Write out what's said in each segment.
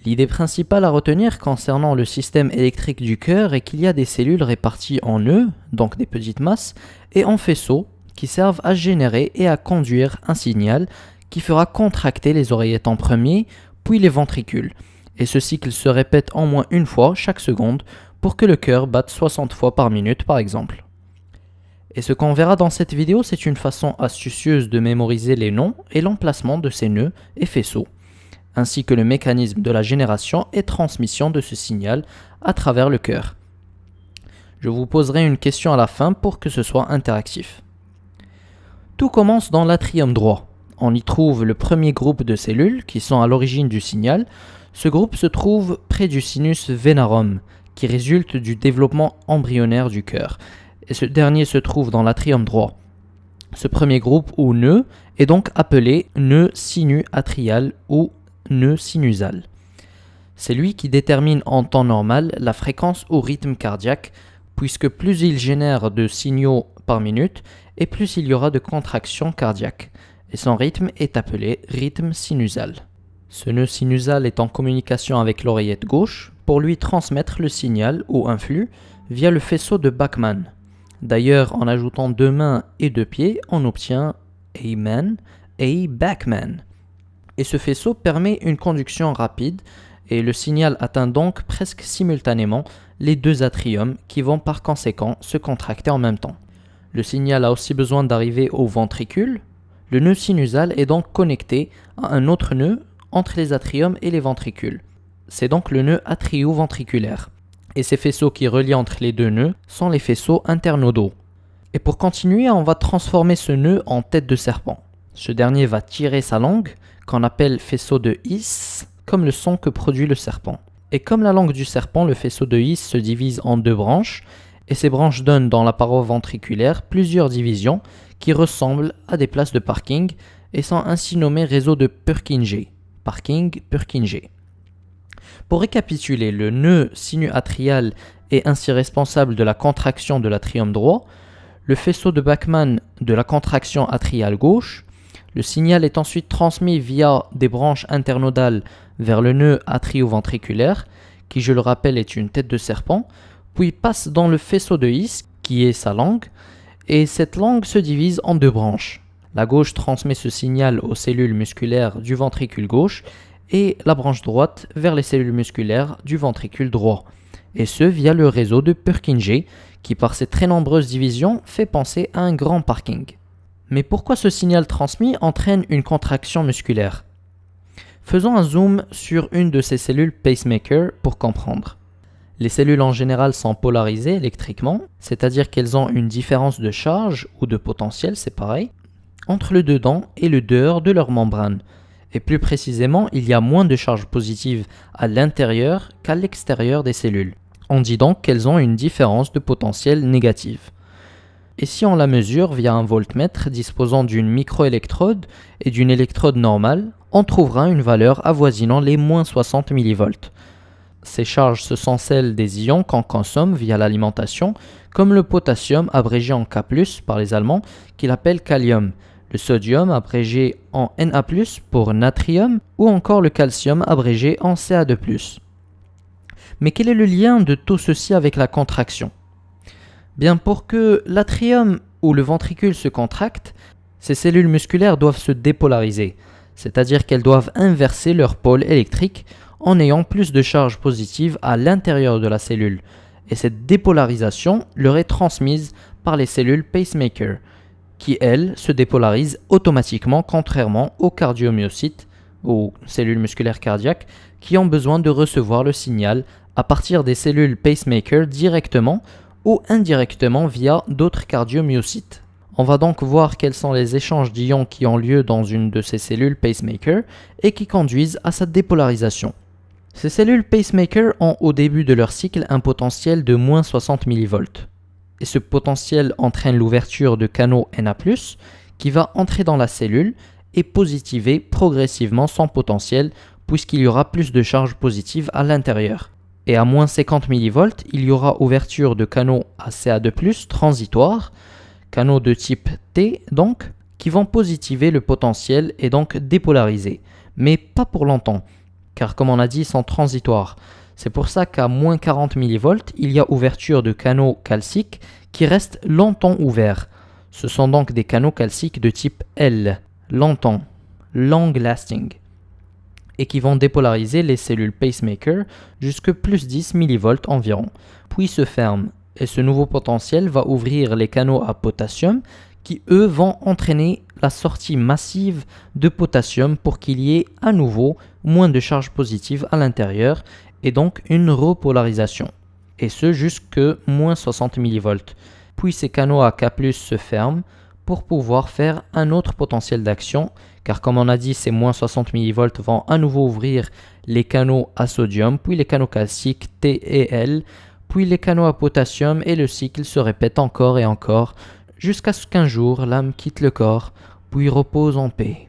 L'idée principale à retenir concernant le système électrique du cœur est qu'il y a des cellules réparties en nœuds, donc des petites masses, et en faisceaux, qui servent à générer et à conduire un signal qui fera contracter les oreillettes en premier, puis les ventricules. Et ce cycle se répète en moins une fois chaque seconde pour que le cœur batte 60 fois par minute par exemple. Et ce qu'on verra dans cette vidéo, c'est une façon astucieuse de mémoriser les noms et l'emplacement de ces nœuds et faisceaux, ainsi que le mécanisme de la génération et transmission de ce signal à travers le cœur. Je vous poserai une question à la fin pour que ce soit interactif. Tout commence dans l'atrium droit. On y trouve le premier groupe de cellules qui sont à l'origine du signal. Ce groupe se trouve près du sinus venarum, qui résulte du développement embryonnaire du cœur. Et ce dernier se trouve dans l'atrium droit. Ce premier groupe ou nœud est donc appelé nœud sinu-atrial ou nœud sinusal. C'est lui qui détermine en temps normal la fréquence ou rythme cardiaque, puisque plus il génère de signaux par minute, et plus il y aura de contractions cardiaques. Et son rythme est appelé rythme sinusal. Ce nœud sinusal est en communication avec l'oreillette gauche pour lui transmettre le signal ou un flux via le faisceau de Bachmann. D'ailleurs, en ajoutant 2 mains et 2 pieds, on obtient A-man, A-Bachmann. Et ce faisceau permet une conduction rapide et le signal atteint donc presque simultanément les 2 atriums qui vont par conséquent se contracter en même temps. Le signal a aussi besoin d'arriver au ventricule. Le nœud sinusal est donc connecté à un autre nœud entre les atriums et les ventricules. C'est donc le nœud atrio-ventriculaire. Et ces faisceaux qui relient entre les 2 nœuds sont les faisceaux internodaux. Et pour continuer, on va transformer ce nœud en tête de serpent. Ce dernier va tirer sa langue, qu'on appelle faisceau de His, comme le son que produit le serpent. Et comme la langue du serpent, le faisceau de His se divise en 2 branches, et ces branches donnent dans la paroi ventriculaire plusieurs divisions qui ressemblent à des places de parking et sont ainsi nommées réseaux de Purkinje. Parking Purkinje. Pour récapituler, le nœud sinu-atrial est ainsi responsable de la contraction de l'atrium droit, le faisceau de Bachmann de la contraction atriale gauche. Le signal est ensuite transmis via des branches internodales vers le nœud atrio-ventriculaire, qui je le rappelle est une tête de serpent, puis passe dans le faisceau de His, qui est sa langue, et cette langue se divise en 2 branches. La gauche transmet ce signal aux cellules musculaires du ventricule gauche et la branche droite vers les cellules musculaires du ventricule droit, et ce via le réseau de Purkinje, qui par ses très nombreuses divisions fait penser à un grand parking. Mais pourquoi ce signal transmis entraîne une contraction musculaire ? Faisons un zoom sur une de ces cellules pacemaker pour comprendre. Les cellules en général sont polarisées électriquement, c'est-à-dire qu'elles ont une différence de charge ou de potentiel, c'est pareil, entre le dedans et le dehors de leur membrane. Et plus précisément, il y a moins de charge positive à l'intérieur qu'à l'extérieur des cellules. On dit donc qu'elles ont une différence de potentiel négative. Et si on la mesure via un voltmètre disposant d'une microélectrode et d'une électrode normale, on trouvera une valeur avoisinant les moins 60 mV. Ces charges, ce sont celles des ions qu'on consomme via l'alimentation, comme le potassium abrégé en K+, par les Allemands, qu'ils appellent kalium, le sodium abrégé en Na+, pour natrium, ou encore le calcium abrégé en Ca2+. Mais quel est le lien de tout ceci avec la contraction ? Bien, pour que l'atrium ou le ventricule se contracte, ces cellules musculaires doivent se dépolariser, c'est-à-dire qu'elles doivent inverser leur pôle électrique en ayant plus de charge positive à l'intérieur de la cellule. Et cette dépolarisation leur est transmise par les cellules pacemaker, qui elles se dépolarisent automatiquement contrairement aux cardiomyocytes, aux cellules musculaires cardiaques, qui ont besoin de recevoir le signal à partir des cellules pacemaker directement ou indirectement via d'autres cardiomyocytes. On va donc voir quels sont les échanges d'ions qui ont lieu dans une de ces cellules pacemaker et qui conduisent à sa dépolarisation. Ces cellules pacemaker ont au début de leur cycle un potentiel de moins 60 mV. Et ce potentiel entraîne l'ouverture de canaux Na+, qui va entrer dans la cellule et positiver progressivement son potentiel puisqu'il y aura plus de charge positive à l'intérieur. Et à moins 50 mV, il y aura ouverture de canaux à Ca2+, transitoires, canaux de type T donc, qui vont positiver le potentiel et donc dépolariser, mais pas pour longtemps. car comme on a dit, ils sont transitoires. C'est pour ça qu'à moins 40 mV, il y a ouverture de canaux calciques qui restent longtemps ouverts. Ce sont donc des canaux calciques de type L, longtemps, long lasting, et qui vont dépolariser les cellules pacemaker jusque plus 10 mV environ, puis se ferment. Et ce nouveau potentiel va ouvrir les canaux à potassium qui, eux, vont entraîner la sortie massive de potassium pour qu'il y ait à nouveau moins de charge positive à l'intérieur et donc une repolarisation. Et ce jusque moins 60 mV. Puis ces canaux à K+ se ferment pour pouvoir faire un autre potentiel d'action, car comme on a dit, ces moins 60 mV vont à nouveau ouvrir les canaux à sodium, puis les canaux calciques T et L, puis les canaux à potassium, et le cycle se répète encore et encore, jusqu'à ce qu'un jour l'âme quitte le corps, puis repose en paix.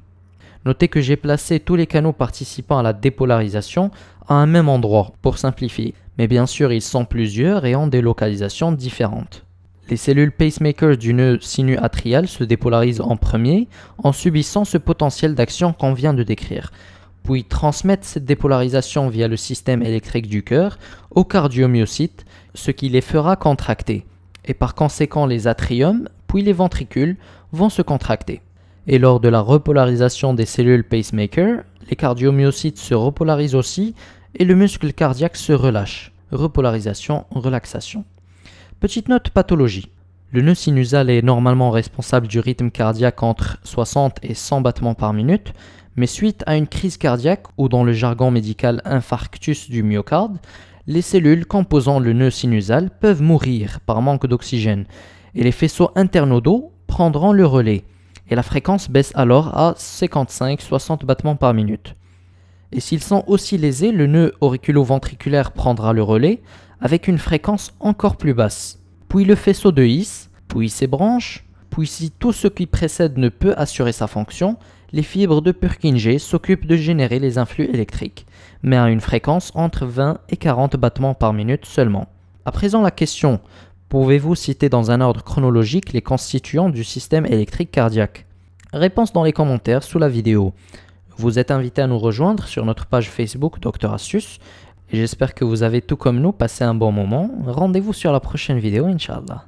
Notez que j'ai placé tous les canaux participant à la dépolarisation à un même endroit, pour simplifier, mais bien sûr ils sont plusieurs et ont des localisations différentes. Les cellules pacemaker du nœud sinu-atrial se dépolarisent en premier en subissant ce potentiel d'action qu'on vient de décrire, puis transmettent cette dépolarisation via le système électrique du cœur aux cardiomyocytes, ce qui les fera contracter. Et par conséquent, les atriums, puis les ventricules, vont se contracter. Et lors de la repolarisation des cellules pacemaker, les cardiomyocytes se repolarisent aussi et le muscle cardiaque se relâche. Repolarisation, relaxation. Petite note pathologie. Le nœud sinusal est normalement responsable du rythme cardiaque entre 60 et 100 battements par minute, mais suite à une crise cardiaque, ou dans le jargon médical infarctus du myocarde, les cellules composant le nœud sinusal peuvent mourir par manque d'oxygène, et les faisceaux internodaux prendront le relais, et la fréquence baisse alors à 55-60 battements par minute. Et s'ils sont aussi lésés, le nœud auriculo-ventriculaire prendra le relais avec une fréquence encore plus basse. Puis le faisceau de His, puis ses branches, puis si tout ce qui précède ne peut assurer sa fonction, les fibres de Purkinje s'occupent de générer les influx électriques, mais à une fréquence entre 20 et 40 battements par minute seulement. À présent la question, pouvez-vous citer dans un ordre chronologique les constituants du système électrique cardiaque? Réponse dans les commentaires sous la vidéo. Vous êtes invité à nous rejoindre sur notre page Facebook Dr Astuce. Et j'espère que vous avez tout comme nous passé un bon moment. Rendez-vous sur la prochaine vidéo, Inch'Allah.